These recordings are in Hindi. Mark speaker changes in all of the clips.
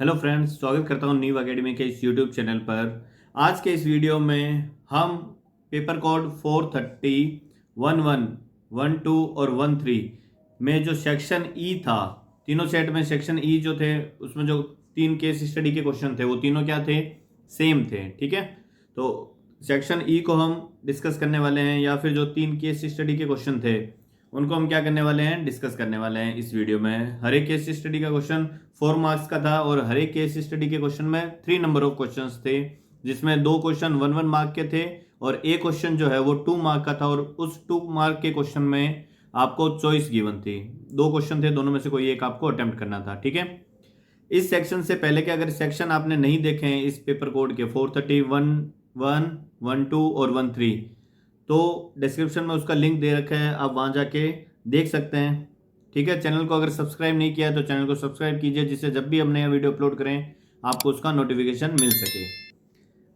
Speaker 1: हेलो फ्रेंड्स, स्वागत करता हूँ नीव एकेडमी के इस यूट्यूब चैनल पर। आज के इस वीडियो में हम पेपर कोड 430, 11, 12 और 13 में जो सेक्शन ई था, तीनों सेट में सेक्शन ई जो थे उसमें जो 3 केस स्टडी के क्वेश्चन थे वो तीनों क्या थे, सेम थे। ठीक है, तो सेक्शन ई को हम डिस्कस करने वाले हैं, या फिर जो 3 केस स्टडी के क्वेश्चन थे उनको हम क्या करने वाले हैं, डिस्कस करने वाले हैं इस वीडियो में। हर एक केस स्टडी का क्वेश्चन 4 मार्क्स का था और हर एक केस स्टडी के क्वेश्चन में 3 नंबर ऑफ क्वेश्चंस थे, जिसमें 2 क्वेश्चन 1 मार्क के थे और एक क्वेश्चन जो है वो 2 मार्क का था। और उस 2 मार्क के क्वेश्चन में आपको चॉइस गिवन थी, 2 क्वेश्चन थे, दोनों में से कोई एक आपको अटेम्प्ट करना था। ठीक है, इस सेक्शन से पहले के अगर सेक्शन आपने नहीं देखे हैं इस पेपर कोड के 430, 11, 12 और 13, तो डिस्क्रिप्शन में उसका लिंक दे रखा है, आप वहां जाके देख सकते हैं। ठीक है, चैनल को अगर सब्सक्राइब नहीं किया है तो चैनल को सब्सक्राइब कीजिए, जिससे जब भी हम नया वीडियो अपलोड करें आपको उसका नोटिफिकेशन मिल सके।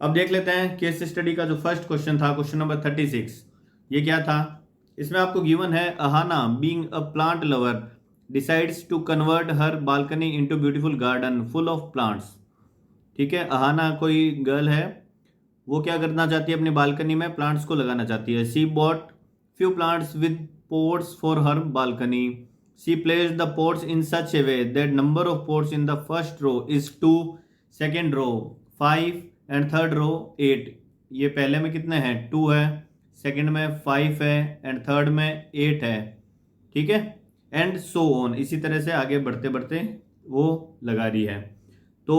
Speaker 1: अब देख लेते हैं केस स्टडी का जो फर्स्ट क्वेश्चन था, क्वेश्चन नंबर 36। ये क्या था, इसमें आपको गिवन है Ahana being a plant lover decides to convert her balcony into beautiful garden full of plants. ठीक है, अहाना कोई गर्ल है, वो क्या करना चाहती है, अपनी बालकनी में प्लांट्स को लगाना चाहती है। She bought few plants with pots for her balcony. She placed the pots in such a way that number of pots in the first row is 2, second row 5 and third row 8. ये पहले में कितने हैं, 2 है, सेकंड में 5 है एंड थर्ड में 8 है। ठीक है, एंड सो ऑन, इसी तरह से आगे बढ़ते बढ़ते वो लगा रही है। तो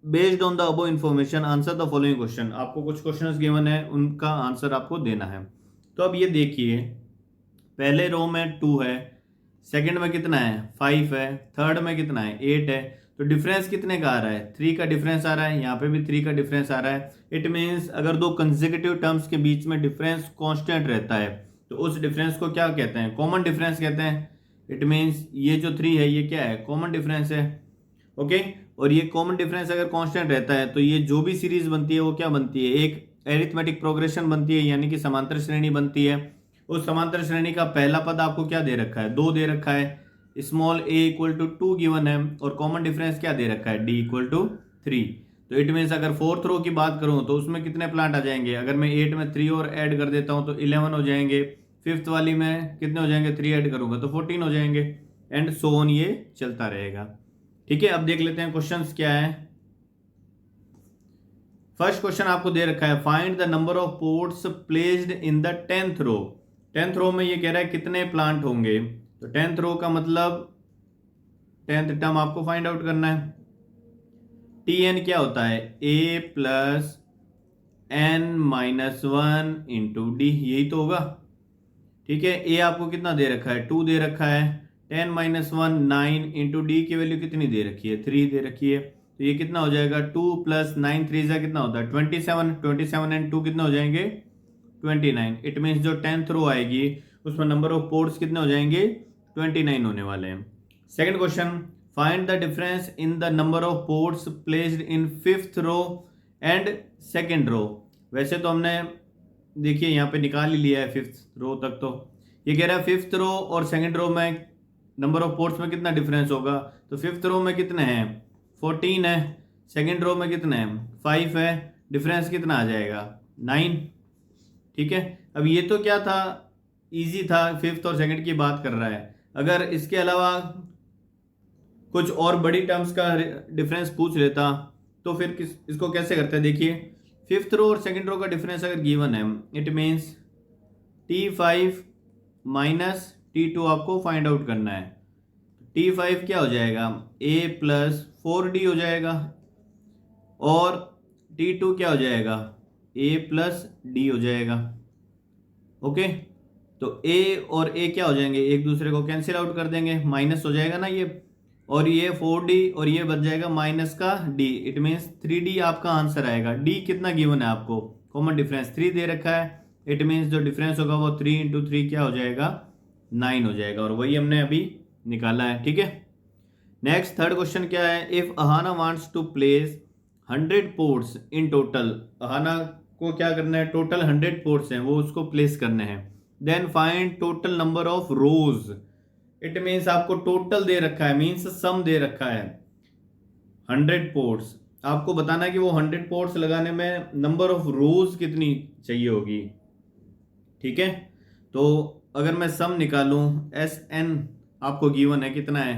Speaker 1: based on the above information answer the following question, आपको कुछ क्वेश्चंस गिवन है, उनका आंसर आपको देना है। तो अब ये देखिए, पहले रो में 2 है, सेकंड में कितना है 5 है, थर्ड में कितना है 8 है। तो डिफरेंस कितने का आ रहा है, 3 का डिफरेंस आ रहा है, यहाँ पे भी 3 का डिफरेंस आ रहा है। इट मीन्स अगर 2 कंसेक्यूटिव टर्म्स के बीच में डिफरेंस कांस्टेंट रहता है तो उस डिफरेंस को क्या कहते हैं, कॉमन डिफरेंस कहते हैं। इट मीन्स ये जो 3 है ये क्या है, कॉमन डिफरेंस है। ओके, और ये कॉमन डिफरेंस अगर कांस्टेंट रहता है तो ये जो भी सीरीज बनती है वो क्या बनती है, एक एरिथमेटिक प्रोग्रेशन बनती है, यानी कि समांतर श्रेणी बनती है। उस समांतर श्रेणी का पहला पद आपको क्या दे रखा है, 2 दे रखा है, small a equal to 2 given है, और कॉमन डिफरेंस क्या दे रखा है, d इक्वल टू 3। तो इट मीन्स अगर फोर्थ रो की बात करूं तो उसमें कितने प्लांट आ जाएंगे, अगर मैं 8 में 3 और ऐड कर देता हूं तो 11 हो जाएंगे, फिफ्थ वाली में कितने हो जाएंगे, 3 ऐड करूंगा तो 14 हो जाएंगे, एंड सो ऑन, ये चलता रहेगा। ठीक है, अब देख लेते हैं क्वेश्चंस क्या है। फर्स्ट क्वेश्चन आपको दे रखा है, find the number of pots placed in the 10th row. 10th row में ये कह रहा है कितने प्लांट होंगे, तो 10th रो का मतलब 10th टर्म आपको फाइंड आउट करना है। टी एन क्या होता है, a plus n minus 1 into d, यही तो होगा। ठीक है, a आपको कितना दे रखा है, 2 दे रखा है, 10 माइनस 1 9 इंटू डी की वैल्यू कितनी दे रखी है, 3 दे रखी है। तो ये कितना हो जाएगा, 2 प्लस 9 3 से कितना होता है 27, 27 एंड 2 कितने हो जाएंगे 29। इट मीन्स जो 10th रो आएगी उसमें नंबर ऑफ पोर्ट्स कितने हो जाएंगे, 29 होने वाले हैं। Second question, find the difference in the number of ports placed in 5th row and 2nd row. वैसे तो हमने देखिए यहाँ पे निकाल ही लिया है 5th रो तक, तो ये कह रहा है 5th रो और 2nd रो में नंबर ऑफ पोर्ट्स में कितना डिफरेंस होगा। तो 5th रो में कितने हैं, 14 है, 2nd रो में कितने हैं 5 है, डिफरेंस कितना आ जाएगा 9। ठीक है, अब ये तो क्या था, इजी था, 5th और 2nd की बात कर रहा है। अगर इसके अलावा कुछ और बड़ी टर्म्स का डिफरेंस पूछ लेता तो फिर इसको कैसे करते हैं, देखिए 5th रो और 2nd रो का डिफरेंस अगर गिवन है, it means T5 minus T2 आपको फाइंड आउट करना है। T5 क्या हो जाएगा, a प्लस 4d हो जाएगा, और T2 क्या हो जाएगा, a प्लस d हो जाएगा। ओके, तो a और a क्या हो जाएंगे, एक दूसरे को कैंसिल आउट कर देंगे, माइनस हो जाएगा ना ये, और ये 4d और ये बच जाएगा माइनस का d। इट मीन्स 3d आपका आंसर आएगा। d कितना गिवन है आपको, कॉमन डिफरेंस 3 दे रखा है, इट मीन्स जो डिफरेंस होगा वो 3 इंटू 3 क्या हो जाएगा 9 हो जाएगा, और वही हमने अभी निकाला है। ठीक है, नेक्स्ट थर्ड क्वेश्चन क्या है, if Ahana wants to place 100 ports in total, Ahana को क्या करना है, टोटल 100 पोर्ट्स हैं वो उसको प्लेस करने हैं। Then find total number of rows. It means आपको टोटल दे रखा है, मीन्स सम दे रखा है। 100 पोर्ट्स, आपको बताना है कि वो 100 पोर्ट्स लगाने में नंबर ऑफ रोज कितनी चाहिए होगी। ठीक है, तो अगर मैं सम निकालूं, एस एन आपको गिवन है कितना है,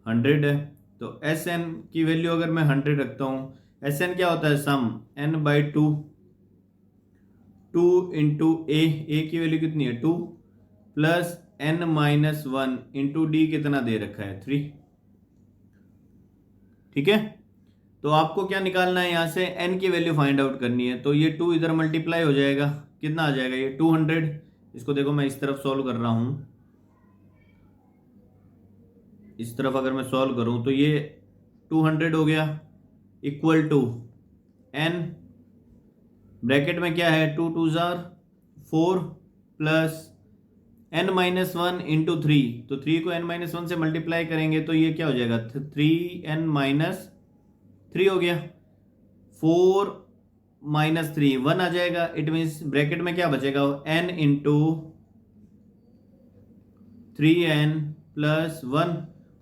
Speaker 1: 100 है। तो एस एन की वैल्यू अगर मैं 100 रखता हूं, एस एन क्या होता है, sum n by two, 2 into a की वैल्यू कितनी है 2, plus n minus 1 into d कितना दे रखा है 3। ठीक है, तो आपको क्या निकालना है, यहां से n की वैल्यू फाइंड आउट करनी है। तो ये 2 इधर मल्टीप्लाई हो जाएगा, कितना आ जाएगा ये 200। इसको देखो मैं इस तरफ सॉल्व कर रहा हूं, इस तरफ अगर मैं सॉल्व करूं तो ये 200 हो गया, इक्वल टू n, ब्रैकेट में क्या है 2 टू जार 4, प्लस n माइनस 1 इंटू 3, तो 3 को n माइनस 1 से मल्टीप्लाई करेंगे तो ये क्या हो जाएगा 3n माइनस 3 हो गया, 4 माइनस 3 1 आ जाएगा। इट मीन्स ब्रैकेट में क्या बचेगा, n इंटू 3n प्लस 1,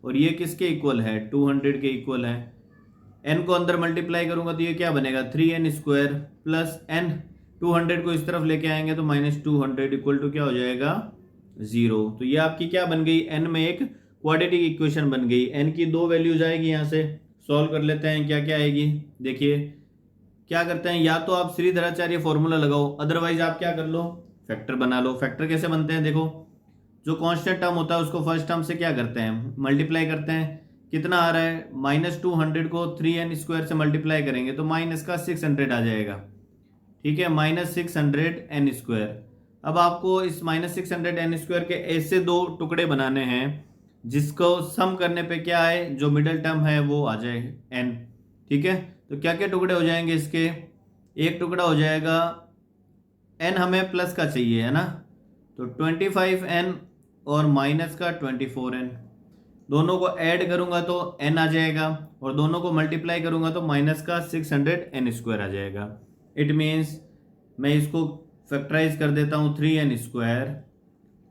Speaker 1: और ये किसके इक्वल है 200 के इक्वल है। n को अंदर मल्टीप्लाई करूंगा तो ये क्या बनेगा 3n स्क्वायर प्लस n, 200 को इस तरफ लेके आएंगे तो माइनस 200 इक्वल टू क्या हो जाएगा 0। तो ये आपकी क्या बन गई, n में एक क्वाड्रेटिक इक्वेशन बन गई। n की दो वैल्यूज आएगी, यहाँ से सॉल्व कर लेते हैं क्या क्या आएगी। देखिए क्या करते हैं, या तो आप श्रीधराचार्य फॉर्मूला लगाओ, अदरवाइज आप क्या कर लो फैक्टर बना लो। फैक्टर कैसे बनते हैं, देखो जो कांस्टेंट टर्म होता है उसको फर्स्ट टर्म से क्या करते हैं मल्टीप्लाई करते हैं, कितना आ रहा है माइनस 200 को 3n स्क्वायर से मल्टीप्लाई करेंगे तो माइनस का 600 आ जाएगा। ठीक है, माइनस 600 n स्क्वायर। अब आपको इस माइनस 600 n स्क्वायर के ऐसे दो टुकड़े बनाने हैं जिसको सम करने पे क्या है, जो मिडिल टर्म है वो आ जाए n। ठीक है, तो क्या क्या टुकड़े हो जाएंगे इसके, एक टुकड़ा हो जाएगा n हमें प्लस का चाहिए है ना, तो 25n और माइनस का 24n, दोनों को ऐड करूंगा तो n आ जाएगा, और दोनों को मल्टीप्लाई करूंगा तो माइनस का 600n स्क्वायर आ जाएगा। इट मीन्स मैं इसको फैक्टराइज कर देता हूँ, 3n square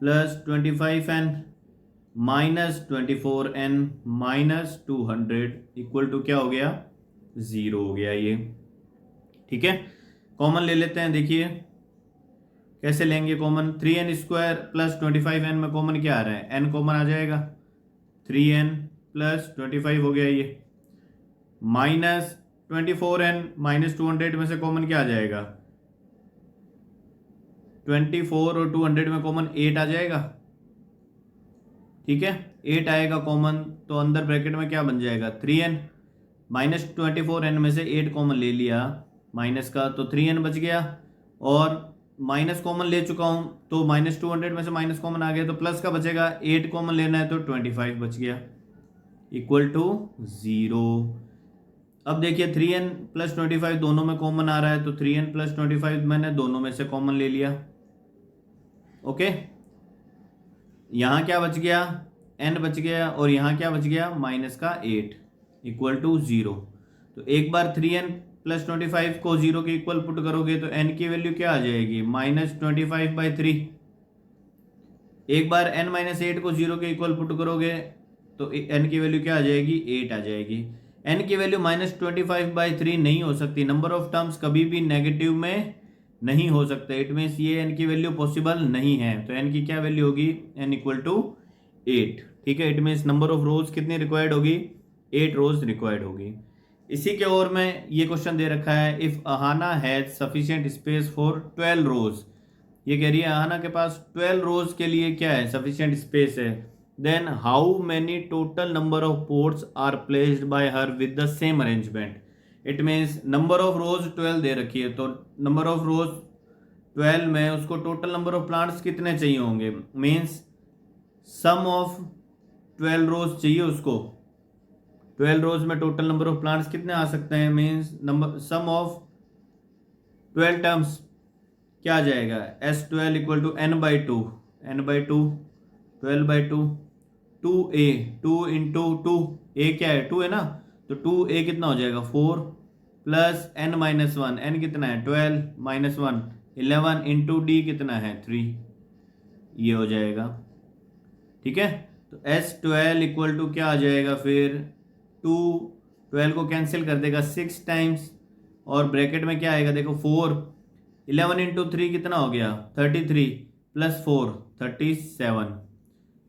Speaker 1: plus 25n minus 24n minus 200 equal to क्या हो गया 0 हो गया ये। ठीक है, कॉमन ले लेते हैं, देखिए कैसे लेंगे common, 3n square plus 25n में कॉमन क्या आ रहा है n कॉमन आ जाएगा, 3n प्लस 25 हो गया ये, माइनस 24n माइनस 200 में से कॉमन क्या आ जाएगा 24 और 200 में कॉमन 8 आ जाएगा। ठीक है, 8 आएगा कॉमन तो अंदर ब्रैकेट में क्या बन जाएगा 3n, माइनस 24n में से 8 कॉमन ले लिया माइनस का तो 3n बच गया, और माइनस कॉमन ले चुका हूं तो माइनस 200 में से माइनस कॉमन आ गया तो प्लस का बचेगा, 8 कॉमन लेना है तो 25 बच गया इक्वल टू 0। अब देखिए 3n प्लस 25 दोनों में कॉमन आ रहा है तो 3n प्लस 25 मैंने दोनों में से कॉमन ले लिया। ओके, यहाँ क्या बच गया n बच गया, और यहाँ क्या बच गया माइनस का 8 इक्वल टू 0। तो एक बार 3n प्लस 25 को 0 के इक्वल पुट करोगे तो n की वैल्यू क्या आ जाएगी माइनस 25/3। एक बार n माइनस 8 को 0 के इक्वल पुट करोगे तो n की वैल्यू क्या आ जाएगी 8 आ जाएगी। n की वैल्यू माइनस 25/3 नहीं हो सकती, नंबर ऑफ टर्म्स कभी भी नेगेटिव में नहीं हो सकते। इट मीन्स ये n की वैल्यू पॉसिबल नहीं है, तो n की क्या वैल्यू होगी n इक्वल टू 8। ठीक है, इट मीन्स नंबर ऑफ रोज कितनी रिक्वायर्ड होगी 8 रोज रिक्वायर्ड होगी। इसी के ओर में ये क्वेश्चन दे रखा है, if Ahana has sufficient space for 12 रोज, ये कह रही है अहाना के पास 12 रोज के लिए क्या है सफिशिएंट स्पेस है, then how many total number of ports are placed by her with the same arrangement. It means number of rows 12 दे रखी है, तो नंबर ऑफ रोज 12 में उसको टोटल नंबर ऑफ प्लांट्स कितने चाहिए होंगे, मीन्स सम ऑफ 12 रोज चाहिए उसको, 12 रोज में टोटल नंबर ऑफ प्लांट्स कितने आ सकते हैं, means number sum of 12 terms क्या आ जाएगा S12 equal to n by two, 12/2 2a, 2 into 2 a क्या है 2 है ना, तो 2a कितना हो जाएगा 4 प्लस n माइनस 1, n कितना है 12 माइनस 1 11 इंटू d कितना है 3, ये हो जाएगा। ठीक है, तो S12 इक्वल टू क्या आ जाएगा फिर 2 12 को कैंसिल कर देगा 6 टाइम्स, और ब्रैकेट में क्या आएगा देखो 4, 11 इंटू 3 कितना हो गया 33 प्लस 4 37,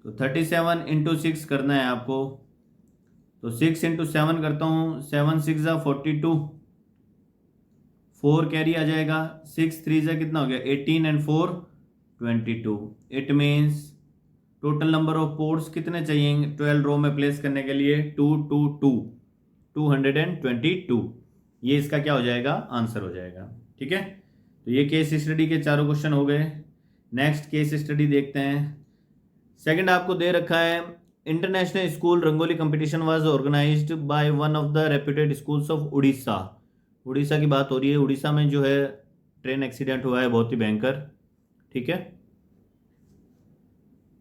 Speaker 1: तो 37 इंटू 6 करना है आपको, तो 6 इंटू 7 करता हूँ, 7 6 42, 4 कैरी आ जाएगा, 6 3 कितना हो गया 18 and 4 22। It means total number of ports कितने चाहिए 12 रो में प्लेस करने के लिए 222, ये इसका क्या हो जाएगा आंसर हो जाएगा। ठीक है, तो ये केस स्टडी के चारों क्वेश्चन हो गए। नेक्स्ट केस स्टडी देखते हैं। सेकंड आपको दे रखा है, international school rangoli competition was organized by one of the reputed schools of Orissa. Orissa की बात हो रही है, उड़ीसा में जो है ट्रेन एक्सीडेंट हुआ है बहुत ही भयंकर। ठीक है,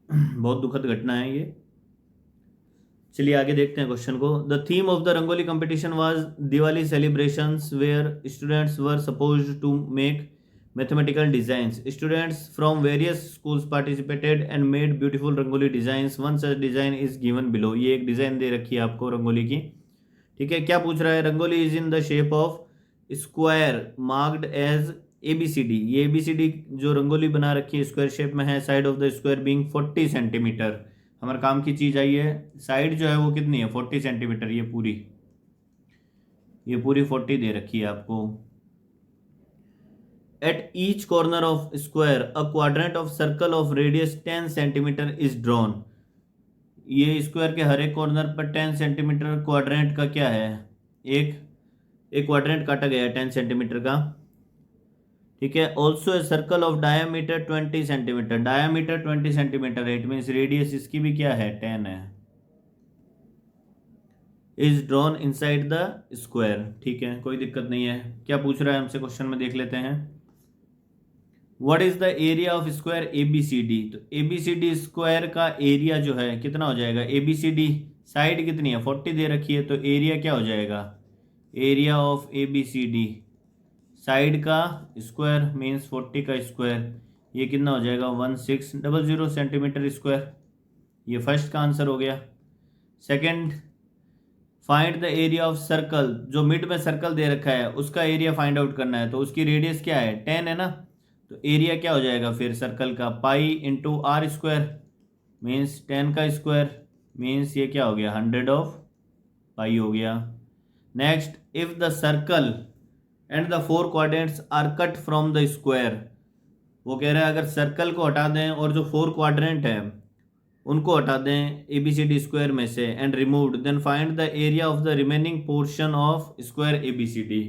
Speaker 1: बहुत दुखद घटना है ये। चलिए आगे देखते हैं क्वेश्चन को। The theme of the rangoli competition was Diwali celebrations where students were supposed to make mathematical designs. Students from various schools participated and made beautiful rangoli designs. One such design is given below. ये एक डिज़ाइन दे रखी है आपको रंगोली की। ठीक है, क्या पूछ रहा है, rangoli is in the shape of square marked as ABCD। ये ABCD जो रंगोली बना रखी है स्क्वायर शेप में है, side of the square being 40 centimetre. हमारे काम की चीज़ आई है, साइड जो है वो कितनी है 40 सेंटीमीटर, ये पूरी 40 दे रखी है आपको। At each corner of square, a quadrant of circle of radius 10 centimetre is drawn। ये स्क्वायर के हर एक कॉर्नर पर 10 सेंटीमीटर क्वाड्रेंट का क्या है, एक क्वाड्रेंट काटा गया है 10 सेंटीमीटर का। ठीक है, also a circle of diameter 20 centimetre, diameter 20 centimetre है, इट मीन्स रेडियस इसकी भी क्या है 10 है, is drawn inside the square. ठीक है, कोई दिक्कत नहीं है। क्या पूछ रहा है हमसे क्वेश्चन में देख लेते हैं। What is the area of square ABCD। तो ABCD स्क्वायर का एरिया जो है कितना हो जाएगा, ABCD साइड कितनी है 40 दे रखी है, तो एरिया क्या हो जाएगा, एरिया ऑफ ABCD साइड का स्क्वायर मीन्स 40 का स्क्वायर, ये कितना हो जाएगा 1600 सेंटीमीटर स्क्वायर। ये फर्स्ट का आंसर हो गया। Second, find the area of circle, जो मिड में सर्कल दे रखा है उसका एरिया फाइंड आउट करना है, तो उसकी रेडियस क्या है 10 है ना, तो एरिया क्या हो जाएगा फिर सर्कल का pi into r square means 10 का स्क्वायर मीन्स ये क्या हो गया 100 ऑफ पाई हो गया। Next, if the circle and the 4 quadrants are cut from the square, वो कह रहा है अगर सर्कल को हटा दें और जो 4 क्वाड्रेंट है उनको हटा दें ABCD स्क्वायर में से and removed, then find the area of the remaining portion of square ABCD।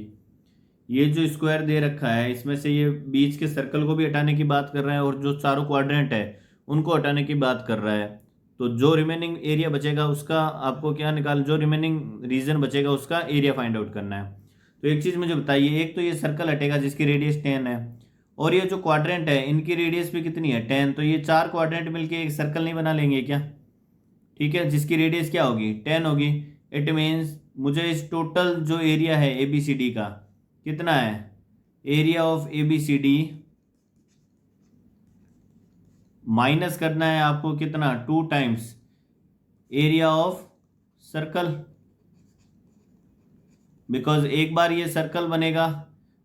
Speaker 1: ये जो स्क्वायर दे रखा है इसमें से ये बीच के सर्कल को भी हटाने की बात कर रहा है और जो चारों क्वाड्रेंट है उनको हटाने की बात कर रहा है, तो जो रिमेनिंग एरिया बचेगा उसका आपको क्या जो रिमेनिंग रीजन बचेगा उसका एरिया फाइंड आउट करना है। तो एक चीज़ मुझे बताइए, एक तो ये सर्कल हटेगा जिसकी रेडियस 10 है, और ये जो क्वाड्रेंट है इनकी रेडियस भी कितनी है 10, तो ये 4 क्वाड्रेंट मिलके एक सर्कल नहीं बना लेंगे क्या। ठीक है, जिसकी रेडियस क्या होगी 10 होगी। इट मीन्स मुझे इस टोटल जो एरिया है ABCD का कितना है, एरिया ऑफ ABCD माइनस करना है आपको कितना 2 times area of circle, because एक बार ये सर्कल बनेगा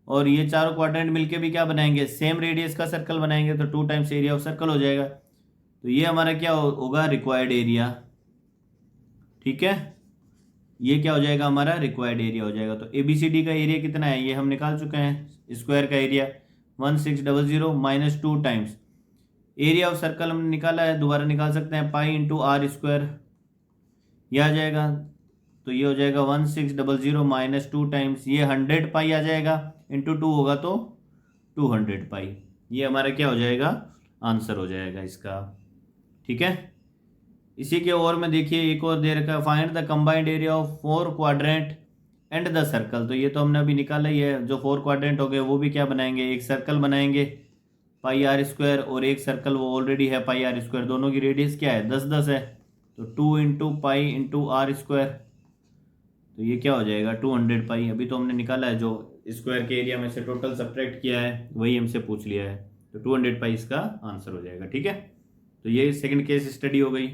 Speaker 1: और ये चारों क्वाड्रेंट मिलके भी क्या बनाएंगे सेम रेडियस का सर्कल बनाएंगे, तो 2 टाइम्स एरिया ऑफ सर्कल हो जाएगा। तो ये हमारा क्या होगा रिक्वायर्ड एरिया। ठीक है, ये क्या हो जाएगा हमारा रिक्वायर्ड एरिया हो जाएगा। तो ABCD का एरिया कितना है ये हम निकाल चुके हैं, स्क्वायर का area 1600 minus 2 times area of circle हमने निकाला है, दोबारा निकाल सकते हैं पाई इंटू आर स्क्वायर, यह आ जाएगा, तो ये हो जाएगा 1600 माइनस 2 टाइम्स ये 100 पाई आ जाएगा, इंटू 2 होगा तो 200 पाई, ये हमारा क्या हो जाएगा आंसर हो जाएगा इसका। ठीक है, इसी के और में देखिए एक और दे रखा है, find the combined area of 4 quadrant and the circle. तो ये तो हमने अभी निकाला ही है, जो 4 क्वाड्रेंट हो गए वो भी क्या बनाएंगे एक सर्कल बनाएंगे पाई आर स्क्वायर, और एक सर्कल वो ऑलरेडी है पाई आर स्क्वायर, दोनों की रेडियस क्या है 10 है, तो 2 into pi into r square, तो ये क्या हो जाएगा 200 पाई। अभी तो हमने निकाला है जो स्क्वायर के एरिया में से टोटल सब्ट्रैक्ट किया है वही हमसे पूछ लिया है, तो 200 पाई इसका आंसर हो जाएगा। ठीक है, तो ये सेकंड केस स्टडी हो गई।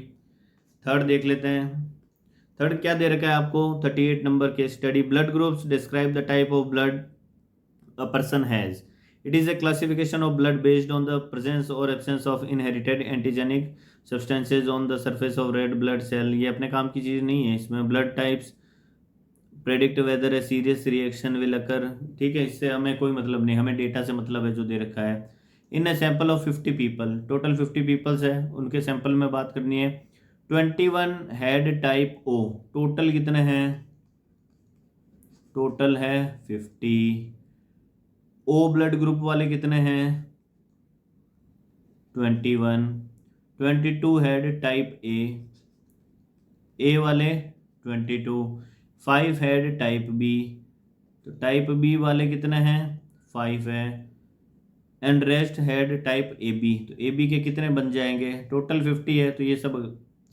Speaker 1: थर्ड देख लेते हैं। थर्ड क्या दे रखा है आपको, 38 number case study, blood groups describe the type of blood a person has. It is a classification of blood based on the presence or absence of inherited antigenic substances on the surface of red blood cell. ये अपने काम की चीज़ नहीं है, इसमें blood types predict whether a serious reaction will occur, ठीक है, इससे हमें कोई मतलब नहीं, हमें डेटा से मतलब है जो दे रखा है। In a sample of 50 people, total 50 peoples है, उनके सैंपल में बात करनी है। 21 हैड टाइप ओ, टोटल कितने हैं, टोटल है 50। ओ ब्लड ग्रुप वाले कितने हैं, 21। 22 हैड टाइप ए वाले 22। 5 हैड टाइप बी, तो टाइप बी वाले कितने हैं, 5 है। And rest had type A B, तो ए बी के कितने बन जाएंगे, टोटल 50 है तो ये सब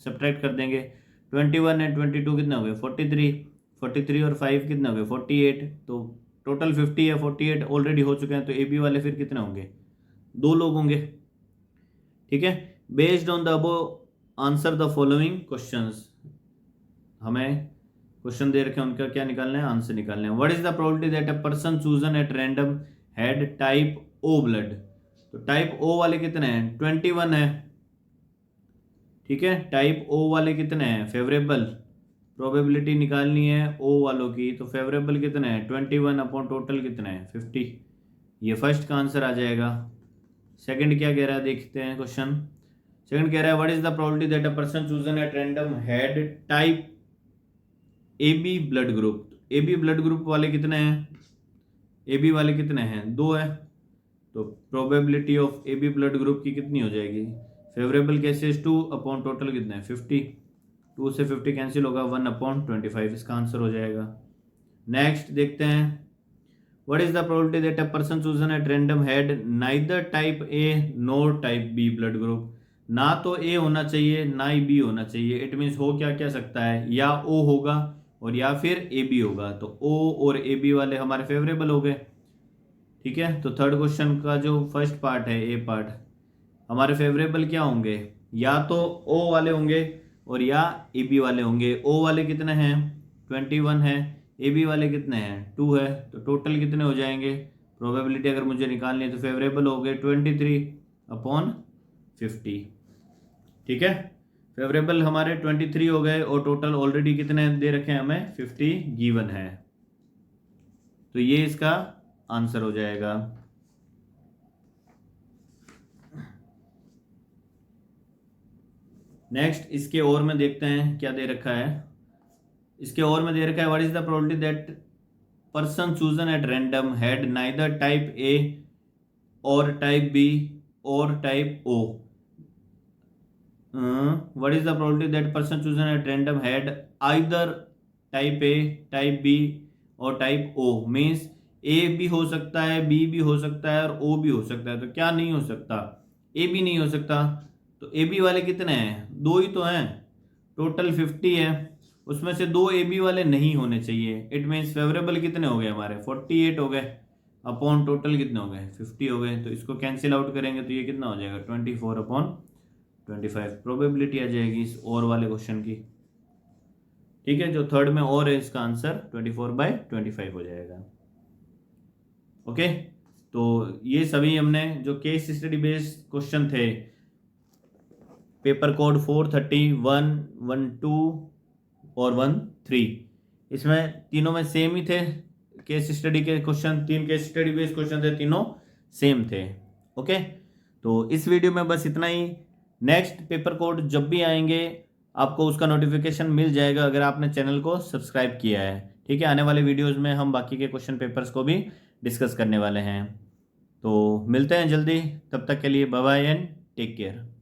Speaker 1: सब्ट्रैक्ट कर देंगे। 21 एंड 22 कितने हो गए, 43 और 5 कितने हो गए, 48, तो टोटल 50 है, 48 ऑलरेडी हो चुके हैं, तो ए बी वाले फिर कितने होंगे, 2 लोग होंगे, ठीक है। Based on the above answer the following questions, हमें क्वेश्चन दे रखे हैं, उनका क्या निकालना है, आंसर निकालना है। What is the probability that a person chosen at random had type O blood, तो टाइप ओ वाले कितने हैं, 21 है, ठीक है। टाइप ओ वाले कितने हैं, फेवरेबल, प्रोबेबिलिटी निकालनी है ओ वालों की, तो फेवरेबल कितने हैं, 21 अपॉन टोटल कितने हैं, 50। ये फर्स्ट का आंसर आ जाएगा। सेकंड क्या कह रहा है, देखते हैं क्वेश्चन। सेकंड कह रहा है what is the probability that a person chosen at random had type A B blood group, A B blood group वाले कितने हैं, ए बी वाले कितने हैं, 2 है, तो probability of A B blood group की कितनी हो जाएगी, फेवरेबल केसेस 2 अपॉन टोटल कितने हैं, 50। 2 से 50 कैंसिल होगा, 1 अपॉन 25, इसका आंसर हो जाएगा। नेक्स्ट देखते हैं, what is the probability that a person chosen at random had neither type A nor type B blood group, ना तो ए होना चाहिए ना ही बी होना चाहिए, इट मीन्स हो क्या क्या सकता है, या ओ होगा और या फिर ए बी होगा, तो ओ और ए बी वाले हमारे फेवरेबल हो गए, ठीक है। तो थर्ड क्वेश्चन का जो फर्स्ट पार्ट है, ए पार्ट, हमारे फेवरेबल क्या होंगे, या तो ओ वाले होंगे और या ए बी वाले होंगे। ओ वाले कितने हैं, 21 है, ए बी वाले कितने हैं, 2 है, तो टोटल कितने हो जाएंगे, प्रोबेबिलिटी अगर मुझे निकालनी है तो फेवरेबल हो गए 23 अपॉन 50, ठीक है। फेवरेबल हमारे 23 हो गए और टोटल ऑलरेडी कितने दे रखे हैं हमें, 50 गिवन है, तो ये इसका आंसर हो जाएगा। नेक्स्ट इसके और में देखते हैं क्या दे रखा है। इसके और में दे रखा है what is the probability that person chosen at random had neither type A और टाइप बी और type O, what is the probability that person chosen at random had either type A, type B और टाइप ओ, मीन्स ए भी हो सकता है, बी भी हो सकता है और ओ भी हो सकता है, तो क्या नहीं हो सकता, ए भी नहीं हो सकता, तो ए बी वाले कितने हैं, 2 ही तो हैं, टोटल 50 है, उसमें से 2 ए बी वाले नहीं होने चाहिए, इट मीन्स फेवरेबल कितने हो गए हमारे, 48 हो गए अपॉन टोटल कितने हो गए, 50 हो गए, तो इसको कैंसिल आउट करेंगे तो ये कितना हो जाएगा, 24 अपॉन 25 प्रोबेबिलिटी आ जाएगी इस और वाले क्वेश्चन की, ठीक है। जो थर्ड में और है इसका आंसर 24/25 हो जाएगा, ओके। तो ये सभी हमने जो केस स्टडी बेस्ड क्वेश्चन थे, पेपर कोड 430, 1, 12 और 13, इसमें तीनों में सेम ही थे केस स्टडी के question, 3 case study based question थे, तीनों सेम थे, ओके। तो इस वीडियो में बस इतना ही। नेक्स्ट पेपर कोड जब भी आएंगे आपको उसका नोटिफिकेशन मिल जाएगा अगर आपने चैनल को सब्सक्राइब किया है, ठीक है। आने वाले वीडियोज़ में हम बाकी के क्वेश्चन पेपर्स को भी डिस्कस करने वाले हैं, तो मिलते हैं जल्दी, तब तक के लिए bye bye and take care.